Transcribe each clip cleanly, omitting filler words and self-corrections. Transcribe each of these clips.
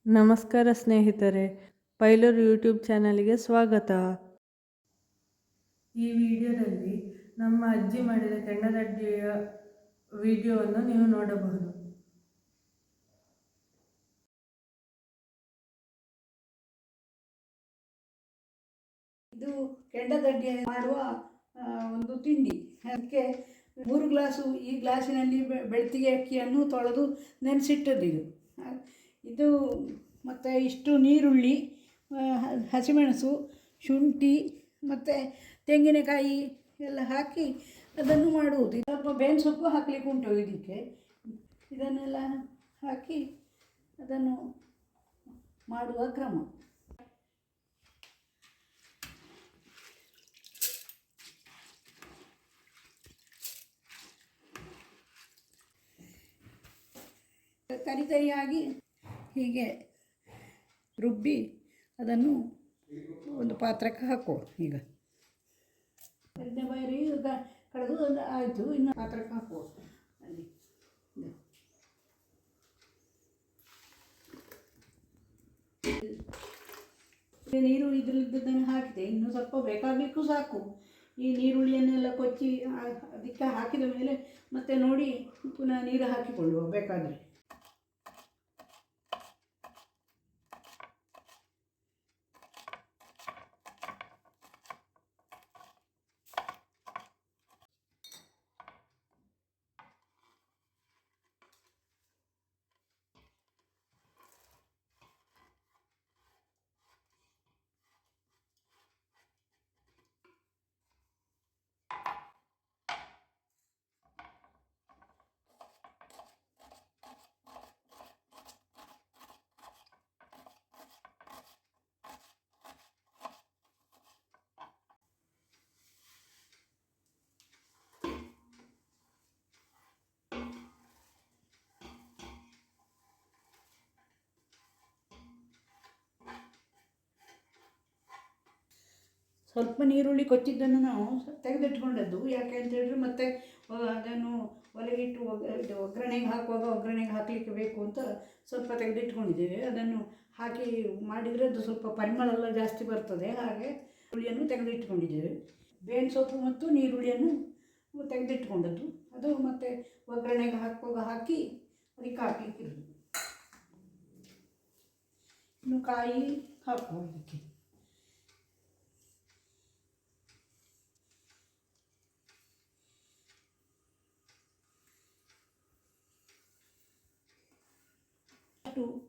ನಮಸ್ಕಾರ ಸ್ನೇಹಿತರೆ, ಪೈಲೂರು ಯೂಟ್ಯೂಬ್ ಚಾನಲ್ಗೆ ಸ್ವಾಗತ. ಈ ವಿಡಿಯೋದಲ್ಲಿ ನಮ್ಮ ಅಜ್ಜಿ ಮಾಡಿದ ಕೆಂಡದಡ್ಡಿಯ ವಿಡಿಯೋವನ್ನು ನೀವು ನೋಡಬಹುದು. ಇದು ಕೆಂಡದಡ್ಡಿ ಮಾಡುವ ಒಂದು ತಿಂಡಿ. ಅದಕ್ಕೆ 3 ಗ್ಲಾಸು ಈ ಗ್ಲಾಸಿನಲ್ಲಿ ಬೆಳ್ತಿಗೆ ಅಕ್ಕಿಯನ್ನು ತೊಳೆದು ನೆನೆಸಿಟ್ಟದ್ದು ಇದು ಮತ್ತು ಇಷ್ಟು ನೀರುಳ್ಳಿ, ಹಸಿಮೆಣಸು, ಶುಂಠಿ ಮತ್ತು ತೆಂಗಿನಕಾಯಿ ಎಲ್ಲ ಹಾಕಿ ಅದನ್ನು ಮಾಡುವುದು. ಸ್ವಲ್ಪ ಬೇವಿನ ಸೊಪ್ಪು ಹಾಕಲಿಕ್ಕೆ ಉಂಟು ಇದಕ್ಕೆ. ಇದನ್ನೆಲ್ಲ ಹಾಕಿ ಅದನ್ನು ಮಾಡುವ ಕ್ರಮ. ತರಿಯಾಗಿ ಹೀಗೆ ರುಬ್ಬಿ ಅದನ್ನು ಒಂದು ಪಾತ್ರಕ್ಕೆ ಹಾಕುವ. ಈಗ ಎರಡನೇ ಬಾರಿ ಕಳೆದು ಆಯಿತು, ಇನ್ನು ಪಾತ್ರಕ್ಕೆ ಹಾಕುವ. ಅಲ್ಲಿ ನೀರು ಇದರಲ್ಲಿದ್ದದನ್ನು ಹಾಕಿದೆ. ಇನ್ನು ಸ್ವಲ್ಪ ಬೇಕಾಗಬೇಕು, ಸಾಕು. ಈ ನೀರುಳ್ಳಿಯನ್ನೆಲ್ಲ ಕೊಚ್ಚಿ ಅದಕ್ಕೆ ಹಾಕಿದ ಮೇಲೆ ಮತ್ತೆ ನೋಡಿ ಪುನಃ ನೀರು ಹಾಕಿಕೊಳ್ಳುವ ಬೇಕಾದರೆ. ಸ್ವಲ್ಪ ನೀರುಳ್ಳಿ ಕೊಚ್ಚಿದ್ದನ್ನು ನಾವು ತೆಗೆದಿಟ್ಕೊಂಡದ್ದು. ಯಾಕೆ ಅಂತ ಹೇಳಿದ್ರೆ ಮತ್ತೆ ಅದನ್ನು ಒಲೆಗಿಟ್ಟು ಒಗ್ಗರಣೆಗೆ ಹಾಕುವಾಗ ಒಗ್ಗರಣೆಗೆ ಹಾಕಲಿಕ್ಕೆ ಬೇಕು ಅಂತ ಸ್ವಲ್ಪ ತೆಗೆದಿಟ್ಕೊಂಡಿದ್ದೇವೆ. ಅದನ್ನು ಹಾಕಿ ಮಾಡಿದರೆ ಅದು ಸ್ವಲ್ಪ ಪರಿಮಳ ಎಲ್ಲ ಜಾಸ್ತಿ ಬರ್ತದೆ. ಹಾಗೆ ಹುಳಿಯನ್ನು ತೆಗೆದಿಟ್ಕೊಂಡಿದ್ದೇವೆ. ಬೇವಿನ ಸೊಪ್ಪು ಮತ್ತು ನೀರುಳ್ಳಿಯನ್ನು ತೆಗೆದಿಟ್ಕೊಂಡದ್ದು ಅದು ಮತ್ತು ಒಗ್ಗರಣೆಗೆ ಹಾಕುವಾಗ ಹಾಕಿ ಅದಕ್ಕೆ ಹಾಕಲಿಕ್ಕಿರೋದು. ಇನ್ನು ಕಾಯಿ ಹಾಕುವ ಅದಕ್ಕೆ.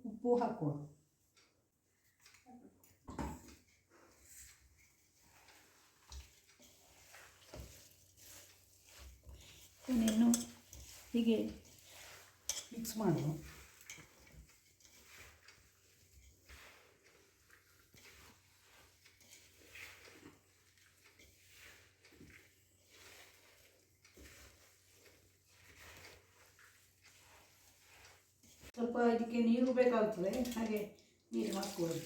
ಉಪ್ಪು ಹಾಕುವ. ಇದನ್ನು ಹೀಗೆ ಮಿಕ್ಸ್ ಮಾಡುವ. ಸ್ವಲ್ಪ ಇದಕ್ಕೆ ನೀರು ಬೇಕಾಗ್ತದೆ, ಹಾಗೆ ನೀರು ಹಾಕುವುದು.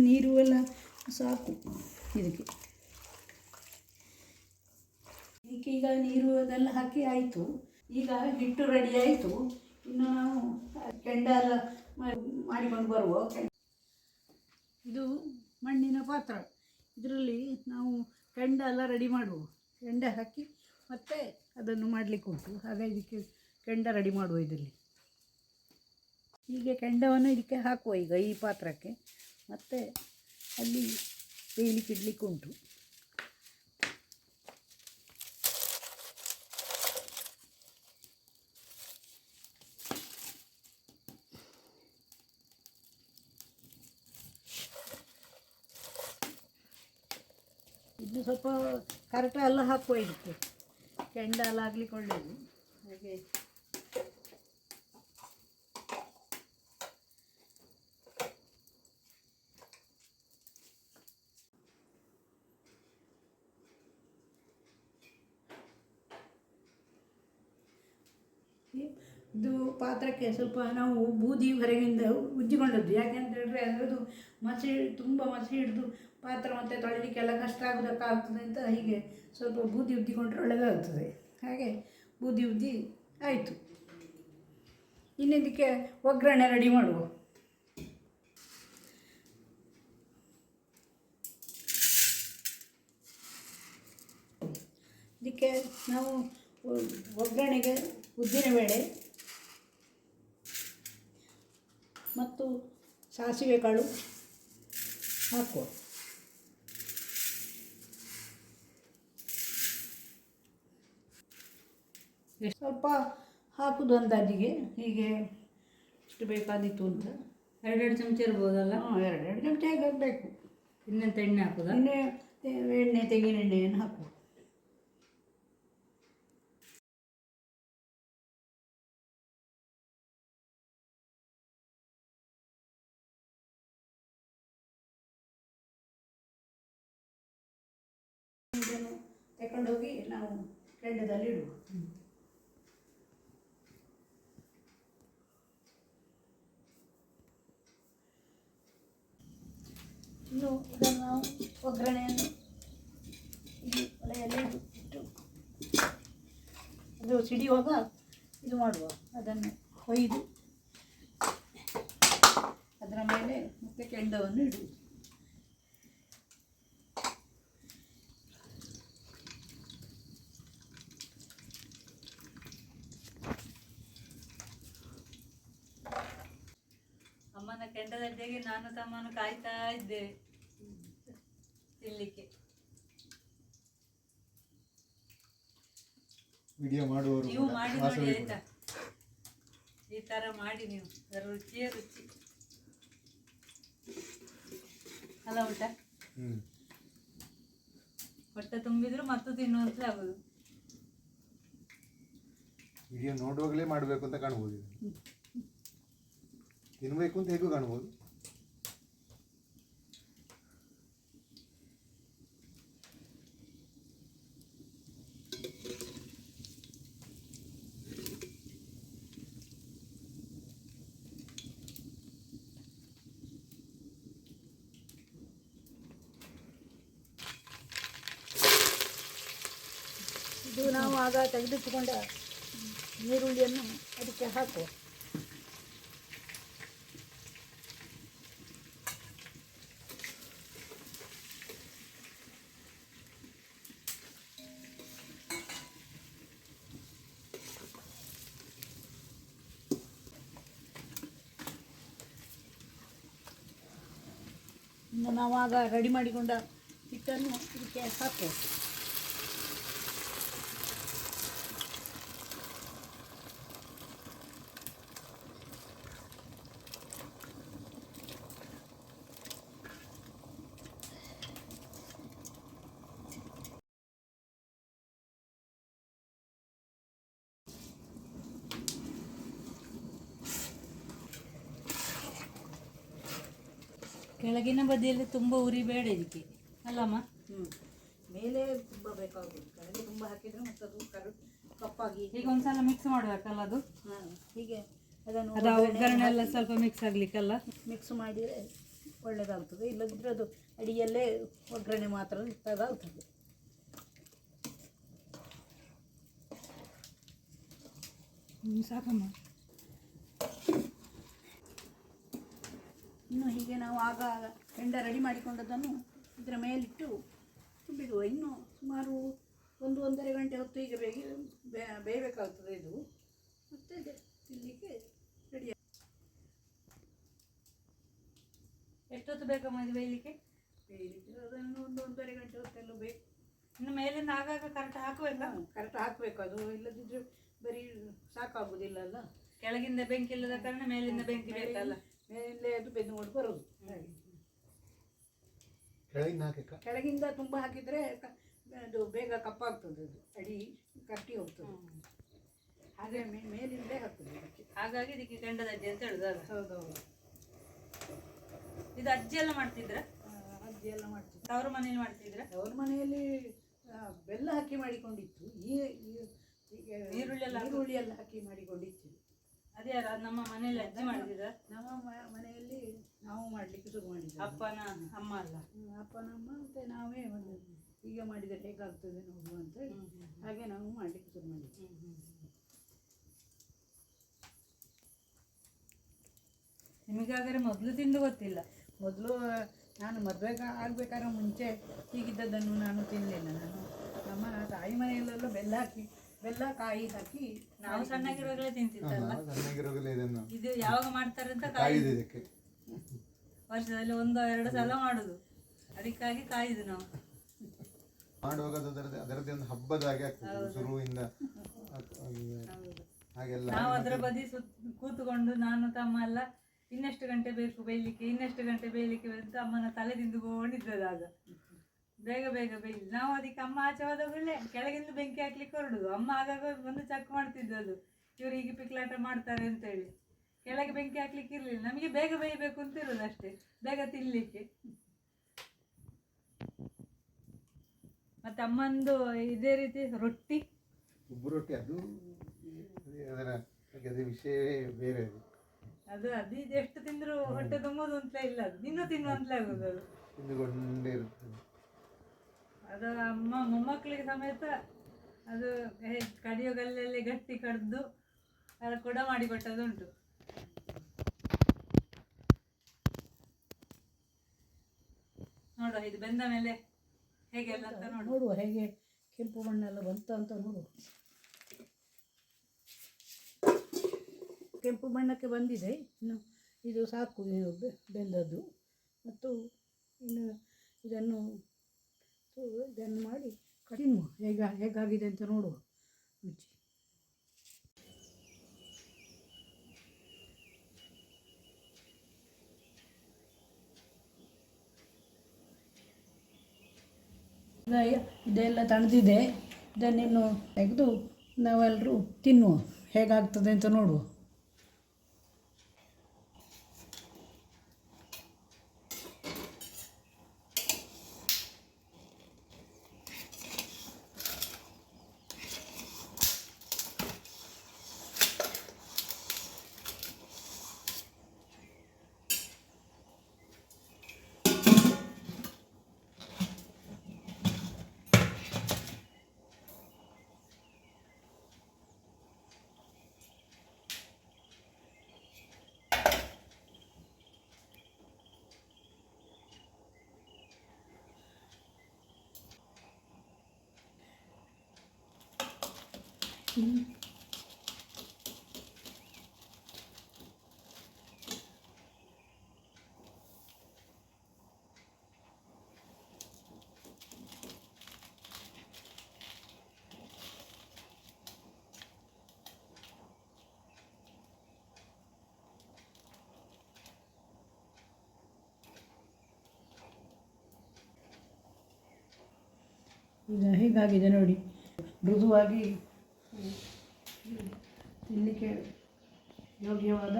ನೀರು ಎಲ್ಲ ಸಾಕು ಇದಕ್ಕೆ. ಈಗ ನೀರು ಅದೆಲ್ಲ ಹಾಕಿ ಆಯಿತು. ಈಗ ಹಿಟ್ಟು ರೆಡಿ ಆಯಿತು. ಇನ್ನು ನಾವು ಕೆಂಡ ಎಲ್ಲ ಮಾಡಿಕೊಂಡು ಬರುವ. ಇದು ಮಣ್ಣಿನ ಪಾತ್ರ. ಇದರಲ್ಲಿ ನಾವು ಕೆಂಡ ಎಲ್ಲ ರೆಡಿ ಮಾಡುವ. ಕೆಂಡ ಹಾಕಿ ಮತ್ತೆ ಅದನ್ನು ಮಾಡಲಿಕ್ಕೆ ಉಂಟು. ಹಾಗೆ ಇದಕ್ಕೆ ಕೆಂಡ ರೆಡಿ ಮಾಡುವ. ಇದರಲ್ಲಿ ಹೀಗೆ ಕೆಂಡವನ್ನು ಇದಕ್ಕೆ ಹಾಕುವ. ಈಗ ಈ ಪಾತ್ರಕ್ಕೆ ಮತ್ತು ಅಲ್ಲಿ ಬೇಯಲಿಕ್ಕೆ ಇಡಲಿಕ್ಕೆ ಉಂಟು. ಇದು ಸ್ವಲ್ಪ ಕರೆಕ್ಟ್ ಎಲ್ಲ ಹಾಕುವ ಇದಕ್ಕೆ. ಕೆಂಡ ಎಲ್ಲ ಆಗ್ಲಿಕ್ಕೆ ಒಳ್ಳೆಯದು. ಹಾಗೆ ಇದು ಪಾತ್ರಕ್ಕೆ ಸ್ವಲ್ಪ ನಾವು ಬೂದಿ ಹೊರಗಿಂದ ಉಜ್ಜಿಕೊಂಡದ್ದು. ಯಾಕೆಂತ ಹೇಳಿದ್ರೆ ಅದರದ್ದು ಮಸಿ ತುಂಬ ಮಸಿ ಹಿಡಿದು ಪಾತ್ರ ಮತ್ತು ತೊಳಿಲಿಕ್ಕೆಲ್ಲ ಕಷ್ಟ ಆಗೋದಕ್ಕಾಗ್ತದೆ ಅಂತ ಹೀಗೆ ಸ್ವಲ್ಪ ಬೂದಿ ಉಜ್ಜಿಕೊಂಡ್ರೆ ಒಳ್ಳೆಯದಾಗ್ತದೆ. ಹಾಗೆ ಬೂದಿ ಉಜ್ಜಿ ಆಯಿತು. ಇನ್ನಿದಕ್ಕೆ ಒಗ್ಗರಣೆ ರೆಡಿ ಮಾಡುವ. ಇದಕ್ಕೆ ನಾವು ಒಗ್ಗರಣೆಗೆ ಉದ್ದಿನಬೇಳೆ ಮತ್ತು ಸಾಸಿವೆ ಕಾಳು ಹಾಕುವ. ಸ್ವಲ್ಪ ಹಾಕುದು ಅಂದಾಜಿಗೆ, ಹೀಗೆ ಇಷ್ಟು ಬೇಕಾದಿತ್ತು ಅಂತ. 2 ಚಮಚ ಇರ್ಬೋದಲ್ಲ? ಹಾಂ, 2 ಚಮಚ ಹೇಗೆ ಬೇಕು. ಇನ್ನೆಂತ ಎಣ್ಣೆ ಹಾಕುದಾ? ಎಣ್ಣೆ ತೆಂಗಿನ ಎಣ್ಣೆಯನ್ನು ಹಾಕುವ. ಇದನ್ನು ತಗೊಂಡೋಗಿ ನಾವು ಕೆಂಡದಲ್ಲಿ ಇಡುವ. ಇನ್ನು ಇದನ್ನು ನಾವು ಒಗ್ಗರಣೆಯನ್ನು ಇಲ್ಲಿ ಒಲೆಯಲ್ಲಿ ಇಟ್ಟು ಅದು ಸಿಡಿಯುವಾಗ ಇದು ಮಾಡುವ, ಅದನ್ನು ಕೊಯ್ದು ಅದರ ಮೇಲೆ ಮತ್ತೆ ಕೆಂಡವನ್ನು ಇಡುವುದು. ಅಮ್ಮನ ಕೆಂಡದಡ್ಡೆಗೆ ನಾನು ತಮ್ಮನು ಕಾಯ್ತಾ ಇದ್ದೇವೆ ತಿನ್ಲಿಕ್ಕೆ. ವಿಡಿಯೋ ಮಾಡುವವರು ನೀವು ಮಾಡಿ ನೋಡಿ ಆಯ್ತಾ? ಈ ತರ ಮಾಡಿ ನೀವು, ಅದರ ರುಚಿಯೇ ರುಚಿ ಅಲ್ಲ. ಊಟ ಹೊಟ್ಟೆ ತುಂಬಿದ್ರು ಮತ್ತು ತಿನ್ನುವಂತ ಆಗುದು. ವಿಡಿಯೋ ನೋಡುವಾಗಲೇ ಮಾಡಬೇಕು ಅಂತ ಕಾಣ್ಬೋದು, ತಿನ್ಬೇಕು ಅಂತ ಹೇಗೂ ಕಾಣ್ಬೋದು. ಇದು ನಾವು ಆಗ ತೆಗೆದಿಟ್ಟುಕೊಂಡ ಈರುಳ್ಳಿಯನ್ನು ಅದಕ್ಕೆ ಹಾಕುವ. ಇನ್ನು ನಾವು ಆಗ ರೆಡಿ ಮಾಡಿಕೊಂಡ ಹಿಟ್ಟನ್ನು ಇದಕ್ಕೆ ಹಾಕುವ. ಕೆಳಗಿನ ಬದಿಯಲ್ಲಿ ತುಂಬ ಉರಿ ಬೇಡ ಇದಕ್ಕೆ ಅಲ್ಲಮ್ಮ? ಮೇಲೆ ತುಂಬ ಬೇಕಾಗುವುದು, ಕೆಳಗೆ ತುಂಬ ಹಾಕಿದರೆ ಮತ್ತು ಅದು ಕಪ್ಪಾಗಿ ಈಗ ಒಂದ್ಸಲ ಮಿಕ್ಸ್ ಮಾಡಬೇಕಲ್ಲ ಅದು? ಹೀಗೆ ಅದನ್ನು ಅದು ಒಗ್ಗರಣೆ ಎಲ್ಲ ಸ್ವಲ್ಪ ಮಿಕ್ಸ್ ಆಗ್ಲಿಕ್ಕಲ್ಲ? ಮಿಕ್ಸ್ ಮಾಡಿದರೆ ಒಳ್ಳೆಯದಾಗ್ತದೆ. ಇಲ್ಲದಿದ್ದರೆ ಅದು ಅಡಿಯಲ್ಲೇ ಒಗ್ಗರಣೆ ಮಾತ್ರ ಇತ್ತಾಗ್ತದೆ. ಸಾಕಮ್ಮ. ಇನ್ನು ಹೀಗೆ ನಾವು ಆಗ ಕೆಂಡ ರೆಡಿ ಮಾಡಿಕೊಂಡದ್ದನ್ನು ಇದರ ಮೇಲಿಟ್ಟು ಬಿಡುವ. ಇನ್ನು ಸುಮಾರು 1-1.5 ಗಂಟೆ ಹೊತ್ತು ಈಗ ಬೇಯಬೇಕಾಗ್ತದೆ ಇದು. ಮತ್ತು ತಿನ್ನಲಿಕ್ಕೆ ರೆಡಿ. ಎಷ್ಟೊತ್ತು ಬೇಕಮ್ಮ ಇದು ಬೇಯಲಿಕ್ಕೆ? ಅದನ್ನು 1-1.5 ಗಂಟೆ ಹೊತ್ತೆಲ್ಲ ಬೇಕು. ಇನ್ನು ಮೇಲಿಂದ ಆಗಾಗ ಕರೆಕ್ಟ್ ಹಾಕುವಲ್ಲ? ಕರೆಕ್ಟ್ ಹಾಕಬೇಕು, ಅದು ಇಲ್ಲದಿದ್ದರೆ ಬರೀ ಸಾಕಾಗುವುದಿಲ್ಲ ಅಲ್ಲ. ಕೆಳಗಿಂದ ಬೆಂಕಿ ಇಲ್ಲದ ಕಾರಣ ಮೇಲಿಂದ ಬೆಂಕಿ ಬೇಕಲ್ಲ? ಮೇಲೆ ಅದು ಬೆಂದುಕೊಂಡು ಬರೋದು. ಕೆಳಗಿಂದ ಹಾಕಿ ಕೆಳಗಿಂದ ತುಂಬ ಹಾಕಿದರೆ ಅದು ಬೇಗ ಕಪ್ಪಾಗ್ತದೆ, ಅದು ಅಡಿ ಕಟ್ಟಿ ಹೋಗ್ತದೆ. ಹಾಗೆ ಮೇಲಿಂದೇ ಹಾಕ್ತದೆ ಅದಕ್ಕೆ. ಹಾಗಾಗಿ ಇದಕ್ಕೆ ಕೆಂಡದ ಅಜ್ಜಿ ಅಂತ ಹೇಳುದು ಅಲ್ಲ? ಹೌದೌದು. ಇದು ಅಜ್ಜಿ ಎಲ್ಲ ಮಾಡ್ತಿದ್ರ? ಅಜ್ಜಿ ಎಲ್ಲ ಮಾಡ್ತಿದ್ರು. ತವರು ಮನೇಲಿ ಮಾಡ್ತಿದ್ರ? ಅವ್ರ ಮನೆಯಲ್ಲಿ ಬೆಲ್ಲ ಹಾಕಿ ಮಾಡಿಕೊಂಡಿತ್ತು. ಈಗ ಈರುಳ್ಳಿ ಎಲ್ಲ ಹಾಕಿ ಮಾಡಿಕೊಂಡಿತ್ತು. ಅದೇ ಯಾರು ನಮ್ಮ ಮನೆಯಲ್ಲಿ ಅಜ್ಜಿ ಮಾಡಿದ್ರ? ನಮ್ಮ ಮನೆಯಲ್ಲಿ ನಾವು ಮಾಡಲಿಕ್ಕೆ ಶುರು ಮಾಡಿದ್ವಿ. ಅಪ್ಪನ ಅಮ್ಮ ಅಲ್ಲ? ಅಪ್ಪನ ಅಮ್ಮ ಮತ್ತು ನಾವೇ ಒಂದು ಈಗ ಮಾಡಿದರೆ ಹೇಗಾಗ್ತದೆ ನೋಡುವ ಅಂತ ಹಾಗೆ ನಾವು ಮಾಡಲಿಕ್ಕೆ ಶುರು ಮಾಡಿದ್ವಿ. ನಿಮಗಾದರೆ ಮೊದಲು ತಿಂದು ಗೊತ್ತಿಲ್ಲ? ಮೊದಲು ನಾನು ಮದುವೆ ಆಗಬೇಕಾದ್ರೆ ಮುಂಚೆ ಹೀಗಿದ್ದದನ್ನು ನಾನು ತಿನ್ನಲಿಲ್ಲ. ನಾನು ನಮ್ಮ ತಾಯಿ ಮನೆಯಲ್ಲೆಲ್ಲ ಬೆಲ್ಲ ಕಾಯಿ ಹಾಕಿ ನಾವು ಸಣ್ಣಗಿರುವಾಗಲೇ ತಿಂತಿದ್ದಲ್ಲ. ಸಣ್ಣಗಿರುವಾಗಲೇ ಇದನ್ನು ಇದು ಯಾವಾಗ ಮಾಡ್ತಾರೆ ಅಂತ ಕಾಯ್ದು ಇದಕ್ಕೆ ವರ್ಷದಲ್ಲಿ 1-2 ಸಲ ಮಾಡುದು. ಅದಕ್ಕಾಗಿ ಕಾಯ್ದು ನಾವು ಮಾಡುವಾಗ ಅದರದ್ದೇ ಒಂದು ಹಬ್ಬದ ಹಾಗೆ ಆಗ್ತದೆ ಶುರುವಿಂದ ಹಾಗೆಲ್ಲ. ನಾವು ಅದರ ಬದಿ ಕೂತ್ಕೊಂಡು ನಾನು ತಮ್ಮ ಎಲ್ಲ ಇನ್ನೆಷ್ಟು ಗಂಟೆ ಬೇಕು ಬೇಯಲಿಕ್ಕೆ, ಇನ್ನೆಷ್ಟು ಗಂಟೆ ಬೇಯಲಿಕ್ಕೆ ಅಂತ ಅಮ್ಮನ ತಲೆ ತಿಂದುಕೊಂಡಿದ್ದದಾಗ ಬೇಗ ಬೇಗ ಬೇಯಲಿ. ನಾವು ಅದಕ್ಕೆ ಅಮ್ಮ ಆಚೆ ಹೋದಾಗಲೇ ಕೆಳಗಿಂದ ಬೆಂಕಿ ಹಾಕ್ಲಿಕ್ಕೆ ಹೊರಡುದು. ಅಮ್ಮ ಆಗಾಗ ಒಂದು ಚೆಕ್ ಮಾಡ್ತಿದ್ದದು, ಇವರು ಹೀಗೆ ಪಿಕ್ಲಾಟ ಮಾಡ್ತಾರೆ ಅಂತೇಳಿ. ಕೆಳಗೆ ಬೆಂಕಿ ಹಾಕ್ಲಿಕ್ಕೆ ಇರಲಿಲ್ಲ, ನಮಗೆ ಬೇಗ ಬೇಯಬೇಕು ಅಂತ ಇರೋದು ಅಷ್ಟೇ, ಬೇಗ ತಿನ್ಲಿಕ್ಕೆ. ಮತ್ತೆ ಅಮ್ಮಂದು ಇದೇ ರೀತಿ ರೊಟ್ಟಿ, ಉಬ್ಬು ರೊಟ್ಟಿ, ಅದು ಅದರ ವಿಷಯವೇ ಬೇರೆ. ಅದು ಎಷ್ಟು ತಿಂದ್ರು ಹೊಟ್ಟೆ ತುಂಬೋದು ಅಂತಲೇ ಇಲ್ಲ, ಅದು ಇನ್ನೂ ತಿನ್ನುವಂತಲೇ ಆಗೋದು. ಅದು ತಿಂದುಕೊಂಡೇ ಇರ್ತದೆ. ಅದು ಅಮ್ಮ ಮೊಮ್ಮಕ್ಕಳಿಗೆ ಸಮೇತ ಅದು ಕಡಿಯೋ ಗಲ್ಲಲ್ಲಿ ಗಟ್ಟಿ ಕಡ್ದು ಅದರ ಕೊಡ ಮಾಡಿಕೊಟ್ಟದುಂಟು. ನೋಡುವ ಇದು ಬೆಂದ ಮೇಲೆ ಹೇಗೆಲ್ಲ ಅಂತ ನೋಡುವ, ಹೇಗೆ ಕೆಂಪು ಬಣ್ಣೆಲ್ಲ ಬಂತ ಅಂತ ನೋಡುವ. ಕೆಂಪು ಬಣ್ಣಕ್ಕೆ ಬಂದಿದೆ, ಇನ್ನು ಇದು ಸಾಕು ಬೆಂದದ್ದು. ಮತ್ತು ಇನ್ನು ಇದನ್ನು ಮಾಡಿ ತಿನ್ನುವ, ಹೇಗಾಗಿದೆ ಅಂತ ನೋಡುವ ರುಚಿ. ಇದೆಲ್ಲ ತಣದಿದೆ, ಇದನ್ನಿನ್ನು ತೆಗೆದು ನಾವೆಲ್ಲರೂ ತಿನ್ನುವ, ಹೇಗಾಗ್ತದೆ ಅಂತ ನೋಡುವ. ಈಗ ಹೇಗಾಗಿದೆ ನೋಡಿ, ಮೃದುವಾಗಿ ತಿನ್ನಲಿಕ್ಕೆ ಯೋಗ್ಯವಾದ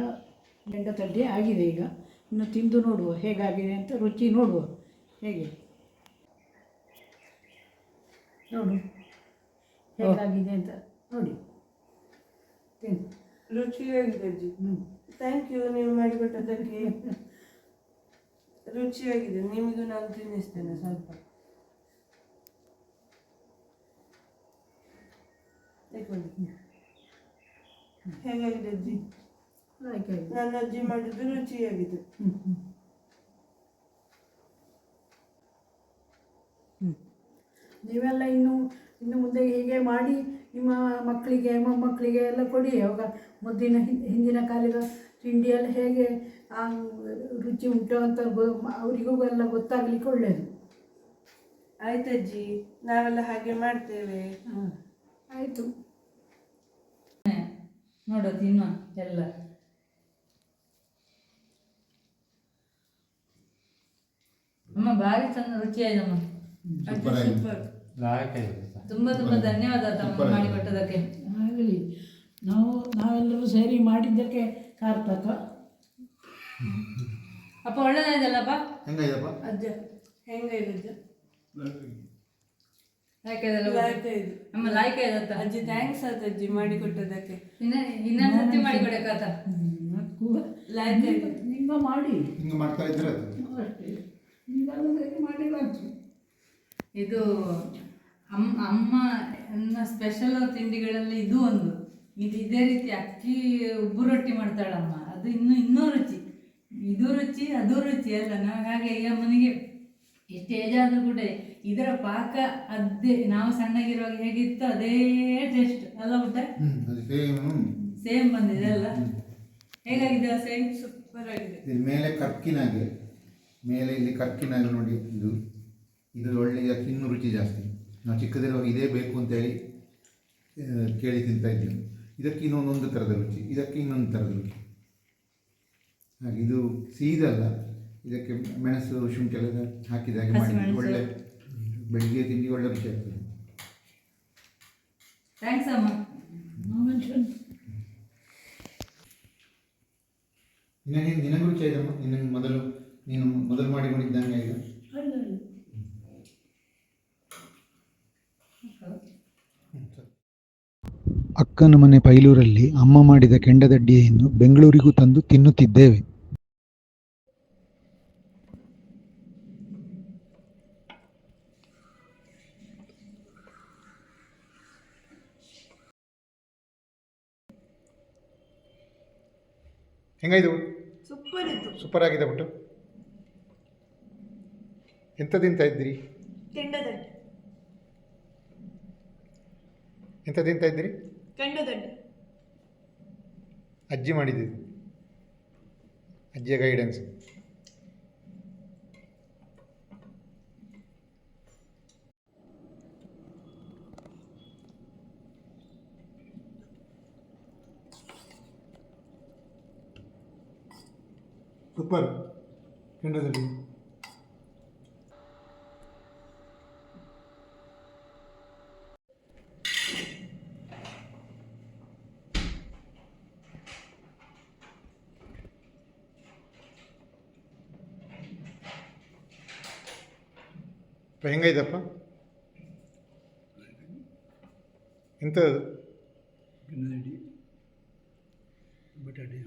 ಬೆಂಡತಡ್ಡೆ ಆಗಿದೆ. ಈಗ ಇನ್ನು ತಿಂದು ನೋಡುವ ಹೇಗಾಗಿದೆ ಅಂತ, ರುಚಿ ನೋಡುವ ಹೇಗೆ ನೋಡು ಹೇಗಾಗಿದೆ ಅಂತ ನೋಡಿ ತಿನ್ನು. ರುಚಿಯಾಗಿದೆ ಅಜ್ಜಿ, ಥ್ಯಾಂಕ್ ಯು ನೀವು ಮಾಡಿಕೊಟ್ಟದ್ದಕ್ಕೆ. ರುಚಿಯಾಗಿದೆ, ನಿಮಗೂ ನಾನು ತಿನ್ನಿಸ್ತೇನೆ ಸ್ವಲ್ಪ. ಹೇಗಾಗಿದೆ ಅಜ್ಜಿ? ನನ್ನ ಅಜ್ಜಿ ಮಾಡಿದ್ದು ರುಚಿಯಾಗಿದೆ. ನೀವೆಲ್ಲ ಇನ್ನು ಮುಂದೆ ಹೀಗೆ ಮಾಡಿ ನಿಮ್ಮ ಮಕ್ಕಳಿಗೆ ಮೊಮ್ಮಕ್ಕಳಿಗೆ ಎಲ್ಲ ಕೊಡಿ. ಅವಾಗ ಹಿಂದಿನ ಕಾಲದ ತಿಂಡಿಯೆಲ್ಲ ಹೇಗೆ ರುಚಿ ಉಂಟು ಅಂತ ಅವರಿಗೂ ಎಲ್ಲ ಗೊತ್ತಾಗಲಿಕ್ಕೆ ಒಳ್ಳೆಯದು. ಆಯ್ತಜ್ಜಿ, ನಾವೆಲ್ಲ ಹಾಗೆ ಮಾಡ್ತೇವೆ. ಆಯಿತು, ನೋಡು ತಿನ್ನುವ ಎಲ್ಲ. ಅಮ್ಮ ಭಾರಿ ಚಂದ ರುಚಿಯಾಯ್ತಮ್ಮ. ಸೂಪರ್. ತುಂಬಾ ತುಂಬಾ ಧನ್ಯವಾದ ತಮ್ಮ ಮಾಡಿಕೊಟ್ಟದಕ್ಕೆ. ಆಗಲಿ, ನಾವೆಲ್ಲರೂ ಸೇರಿ ಮಾಡಿದ್ದಕ್ಕೆ ಸಾರ್ಥಕ. ಅಪ್ಪ ಒಳ್ಳೆದಾಯ್ತಲ್ಲಪ್ಪ? ಹೆಂಗಾಯ್ತಪ್ಪ? ಅಜ್ಜ ಹೆಂಗಾಯ್ತು? ನಮ್ಮ ಲಾಯ್ಕ ಇದತ್ತ ಅಜ್ಜಿ ಥ್ಯಾಂಕ್ಸ್ ಆತ ಅಜ್ಜಿ ಮಾಡಿಕೊಟ್ಟದಕ್ಕೆ. ಇನ್ನೊಂದ್ಸತಿ ಮಾಡಿಕೊಡಕಾತ ನಿಂಗ ಮಾಡಿ ಹಿಂಗೆ ಮಾಡ್ತಾ ಇದ್ರೆ ಅದು ಅಷ್ಟೇ. ನಿಂಗೆಲ್ಲ ಸೇರಿ ಮಾಡಿರಂತು. ಇದು ಅಮ್ಮ ಸ್ಪೆಷಲ್ ತಿಂಡಿಗಳಲ್ಲಿ ಇದು ಒಂದು. ಇದೇ ರೀತಿ ಅಕ್ಕಿ ಉಬ್ಬು ರೊಟ್ಟಿ ಮಾಡ್ತಾಳಮ್ಮ, ಅದು ಇನ್ನೂ ರುಚಿ. ಇದು ರುಚಿ ಅದು ರುಚಿ ಅಲ್ಲ. ಹಾಗೆ ಈ ಅಮ್ಮನಿಗೆ ಎಷ್ಟು ಏಜ್ ಆದರೂ ಕೂಡ ಇದರ ಪಾಕ ಅದೇ ನಾವು ಸಣ್ಣಗಿರುವಾಗ ಹೇಗಿತ್ತು ಅದೇ ಟೇಸ್ಟ್ ಅಲ್ಲ ಊಟ. ಸೇಮ್ ಬಂದಿದೆ ಅಲ್ಲ? ಹೇಗಾಗಿದೆ ಸೇಮ್? ಸೂಪರ್ ಆಗಿದೆ. ಇದು ಮೇಲೆ ಕರ್ಕಿನಾಗೆ, ಮೇಲೆ ಇಲ್ಲಿ ಕರ್ಕಿನಾಗೆ ನೋಡಿ, ಇದು ಒಳ್ಳೆ ಇದಕ್ಕೆ ಇನ್ನೂ ರುಚಿ ಜಾಸ್ತಿ. ನಾವು ಚಿಕ್ಕದಿರುವಾಗ ಇದೇ ಬೇಕು ಅಂತೇಳಿ ಕೇಳಿ ತಿಂತಾ ಇದ್ದೀವಿ. ಇದಕ್ಕೆ ಇನ್ನೊಂದೊಂದು ಥರದ ರುಚಿ, ಇದಕ್ಕೆ ಇನ್ನೊಂದು ಥರದ ರುಚಿ. ಹಾಗೆ ಇದು ಸೀದಲ್ಲ, ಇದಕ್ಕೆ ಮೆಣಸು ಶುಂಠಿ ಎಲ್ಲ ಹಾಕಿದಾಗೆ ಮಾಡಿ ಒಳ್ಳೆ ಬೆಳಿಗ್ಗೆ ತಿಂಡಿ ಒಳ್ಳೆ ರುಚಿ ಆಗ್ತದೆ. ಥ್ಯಾಂಕ್ಸ್ ಅಮ್ಮ. ನಿನಗೆ ರುಚಿ ಆಯ್ತಮ್ಮ? ನೀನು ಮೊದಲು ಮಾಡಿಕೊಂಡಿದ್ದಂಗೆ ಆಯ್ತು. ಅಕ್ಕನ ಮನೆ ಪೈಲೂರಲ್ಲಿ ಅಮ್ಮ ಮಾಡಿದ ಕೆಂಡದಡ್ಡಿಯನ್ನು ಬೆಂಗಳೂರಿಗೂ ತಂದು ತಿನ್ನುತ್ತಿದ್ದೇವೆ. ಹೆಂಗಾಯ್ತು? ಸೂಪರ್ ಇತ್ತು. ಸೂಪರ್ ಆಗಿದೆ ಬಿಟ್ಟು. ಎಂತ ತಿಂತಾ ಇದ್ದೀರಿ? ಕೆಂಡದಡ್ಡಿ. ಎಂತ ತಿಂತಾ ಇದ್ದೀರಿ? ಕೆಂಡದಡ್ಡಿ. ಅಜ್ಜಿ ಮಾಡಿದ್ದು, ಅಜ್ಜಿಯ ಗೈಡೆನ್ಸ್. ಸೂಪರ್ ಕೆಂಡದಲ್ಲಿ. ಹೆಂಗಾಯ್ತಪ್ಪ? ಎಂತ ಬಟಾಟೆ